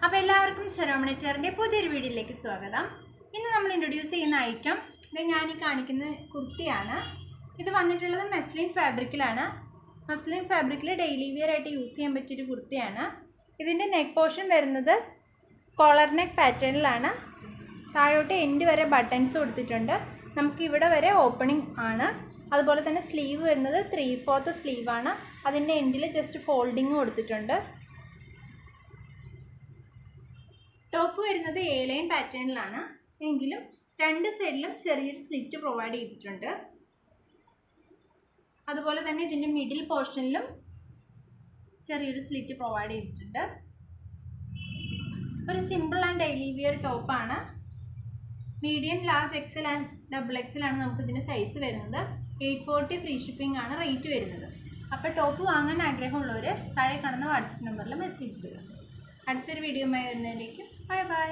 അപ്പോൾ എല്ലാവർക്കും സെറോമണിറ്ററിൻ്റെ പുതിയൊരു വീഡിയോയിലേക്ക് സ്വാഗതം. ഇന്ന് നമ്മൾ ഇൻട്രൊഡ്യൂസ് ചെയ്യുന്ന ഐറ്റം ഇത് ഞാൻ ഈ കാണിക്കുന്ന കുർത്തിയാണ്. ഇത് വന്നിട്ടുള്ളത് മസ്ലിൻ ഫാബ്രിക്കിലാണ്. മസ്ലിൻ ഫാബ്രിക്കിൽ ഡെയിലി വെയർ ആയിട്ട് യൂസ് ചെയ്യാൻ പറ്റിയൊരു കുർത്തിയാണ്. ഇതിൻ്റെ നെക്ക് പോർഷൻ വരുന്നത് കോളർ നെക്ക് പാറ്റേണിലാണ്. താഴോട്ട് എൻഡ് വരെ ബട്ടൺസ് കൊടുത്തിട്ടുണ്ട്. നമുക്ക് ഇവിടെ വരെ ഓപ്പണിംഗ് ആണ്. അതുപോലെ തന്നെ സ്ലീവ് വരുന്നത് 3/4 സ്ലീവാണ്. അതിൻ്റെ എൻഡിൽ ജസ്റ്റ് ഫോൾഡിങ് കൊടുത്തിട്ടുണ്ട്. ടോപ്പ് വരുന്നത് എ ലൈൻ പാറ്റേണിലാണ്, എങ്കിലും രണ്ട് സൈഡിലും ചെറിയൊരു സ്ലിറ്റ് പ്രൊവൈഡ് ചെയ്തിട്ടുണ്ട്. അതുപോലെ തന്നെ ഇതിൻ്റെ മിഡിൽ പോർഷനിലും ചെറിയൊരു സ്ലിറ്റ് പ്രൊവൈഡ് ചെയ്തിട്ടുണ്ട്. ഒരു സിമ്പിൾ ആൻഡ് ഡെയിലി വിയർ ടോപ്പാണ്. Medium, large, Excel and double XL ആണ് നമുക്ക് ഇതിൻ്റെ സൈസ് വരുന്നത്. 840 ഫ്രീ ഷിപ്പിംഗ് ആണ് റേറ്റ് വരുന്നത്. അപ്പോൾ ടോപ്പ് വാങ്ങാൻ ആഗ്രഹമുള്ളവർ താഴെ കാണുന്ന വാട്സപ്പ് നമ്പറിൽ മെസ്സേജ് ഇടുക. അടുത്തൊരു വീഡിയോയുമായി വരുന്നതിലേക്ക് ബൈ ബൈ.